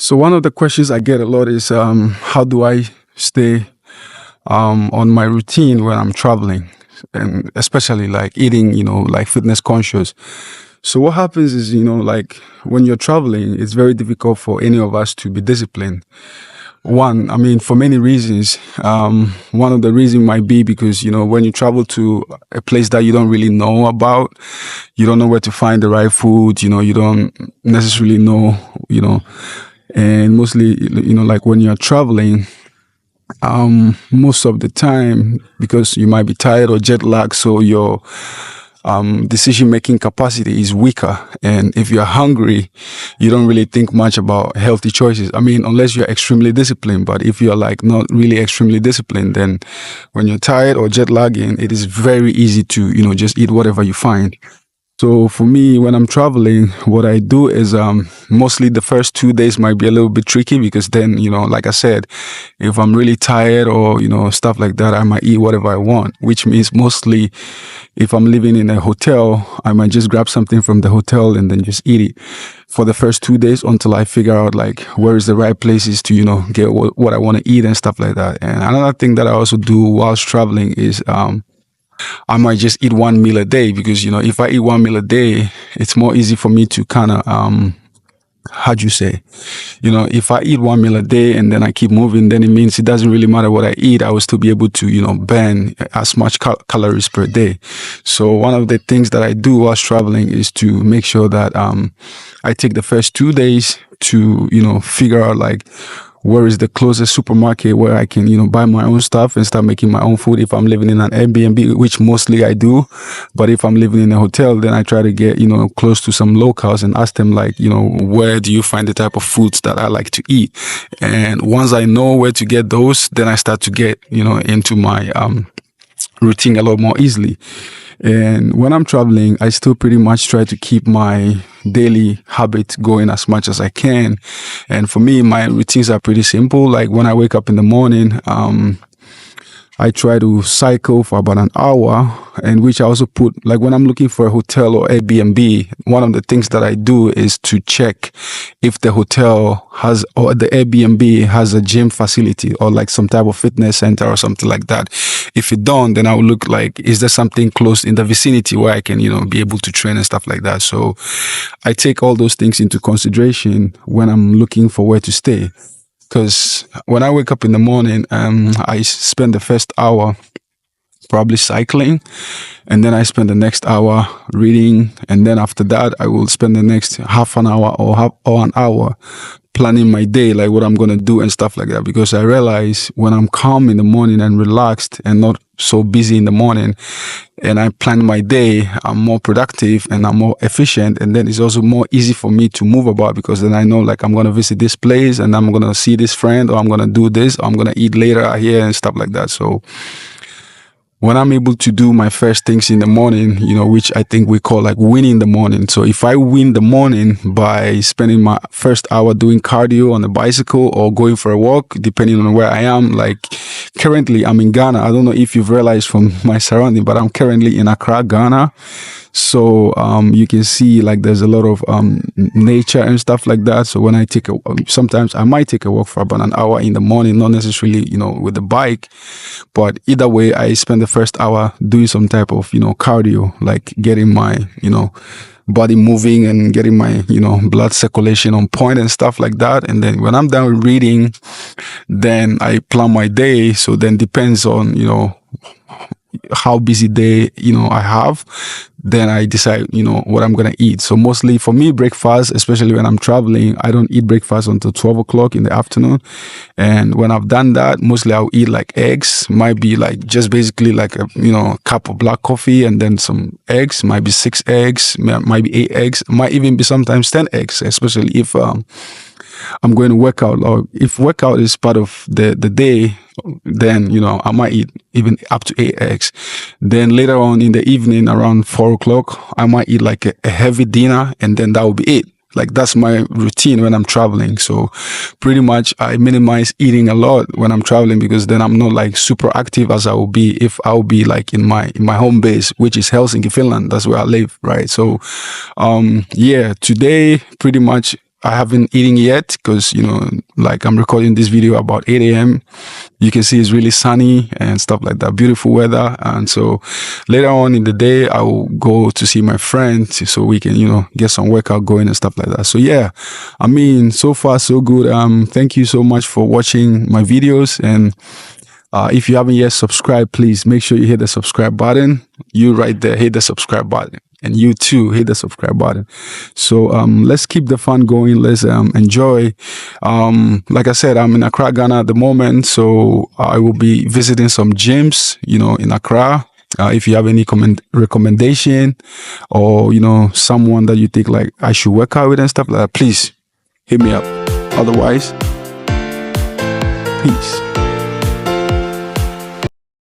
So one of the questions I get a lot is, how do I stay on my routine when I'm traveling, and especially like eating, like fitness conscious. So what happens is, like when you're traveling, it's very difficult for any of us to be disciplined. One, I mean, for many reasons. One of the reasons might be because, when you travel to a place that you don't really know about, you don't know where to find the right food, you don't necessarily know, and mostly, like when you're traveling, most of the time, because you might be tired or jet lagged, so your decision making capacity is weaker. And if you're hungry, you don't really think much about healthy choices. I mean, unless you're extremely disciplined. But if you're like not really extremely disciplined, then when you're tired or jet lagging, it is very easy to, just eat whatever you find. So for me, when I'm traveling, what I do is mostly the first 2 days might be a little bit tricky because then, like I said, if I'm really tired or, stuff like that, I might eat whatever I want, which means mostly if I'm living in a hotel, I might just grab something from the hotel and then just eat it for the first 2 days until I figure out like where is the right places to, get what I want to eat and stuff like that. And another thing that I also do whilst traveling is, I might just eat one meal a day because, if I eat one meal a day, it's more easy for me to kind of, how do you say, if I eat one meal a day and then I keep moving, then it means it doesn't really matter what I eat. I will still be able to, burn as much calories per day. So one of the things that I do whilst traveling is to make sure that, I take the first 2 days to, figure out like, where is the closest supermarket where I can, buy my own stuff and start making my own food if I'm living in an Airbnb, which mostly I do. But if I'm living in a hotel, then I try to get, close to some locals and ask them like, where do you find the type of foods that I like to eat? And once I know where to get those, then I start to get, into my routine a lot more easily. And when I'm traveling, I still pretty much try to keep my daily habits going as much as I can. And for me, my routines are pretty simple. Like when I wake up in the morning, I try to cycle for about an hour, and which I also put, like when I'm looking for a hotel or Airbnb, one of the things that I do is to check if the hotel has, or the Airbnb has a gym facility or like some type of fitness center or something like that. If it don't, then I will look like, is there something close in the vicinity where I can, be able to train and stuff like that. So I take all those things into consideration when I'm looking for where to stay. Because when I wake up in the morning, I spend the first hour probably cycling, and then I spend the next hour reading, and then after that, I will spend the next half an hour or an hour planning my day, like what I'm gonna do and stuff like that. Because I realize when I'm calm in the morning and relaxed and not so busy in the morning, and I plan my day, I'm more productive and I'm more efficient. And then it's also more easy for me to move about because then I know like I'm going to visit this place and I'm going to see this friend, or I'm going to do this, or I'm going to eat later here and stuff like that. So when I'm able to do my first things in the morning, which I think we call like winning the morning. So if I win the morning by spending my first hour doing cardio on the bicycle or going for a walk, depending on where I am, like currently I'm in Ghana. I don't know if you've realized from my surrounding, but I'm currently in Accra, Ghana. So you can see like there's a lot of nature and stuff like that. So when I sometimes I might take a walk for about an hour in the morning, not necessarily, with the bike, but either way, I spend the first hour doing some type of, cardio, like getting my, body moving and getting my, blood circulation on point and stuff like that. And then when I'm done reading, then I plan my day. So then depends on, how busy day, I have, then I decide, what I'm going to eat. So mostly for me, breakfast, especially when I'm traveling, I don't eat breakfast until 12 o'clock in the afternoon. And when I've done that, mostly I'll eat like eggs, might be like just basically like a, cup of black coffee and then some eggs, might be 6 eggs, might be 8 eggs, might even be sometimes 10 eggs, especially if, I'm going to work out, or if workout is part of the day, then, I might eat even up to 8 eggs. Then later on in the evening, around 4 o'clock, I might eat like a heavy dinner, and then that will be it. Like that's my routine when I'm traveling. So pretty much I minimize eating a lot when I'm traveling, because then I'm not like super active as I will be if I'll be like in my home base, which is Helsinki, Finland. That's where I live, right? So yeah, today pretty much I haven't eaten yet, because, you know, like I'm recording this video about 8 a.m. You can see it's really sunny and stuff like that, beautiful weather. And so later on in the day, I will go to see my friends so we can, you know, get some workout going and stuff like that. So yeah, I mean, so far so good. Thank you so much for watching my videos. And if you haven't yet subscribed, please make sure you hit the subscribe button. You right there, hit the subscribe button. And you too, hit the subscribe button. So let's keep the fun going. Let's enjoy. Like I said, I'm in Accra, Ghana at the moment. So I will be visiting some gyms, you know, in Accra. If you have any recommendation, or, you know, someone that you think like I should work out with and stuff like that, please hit me up. Otherwise, peace.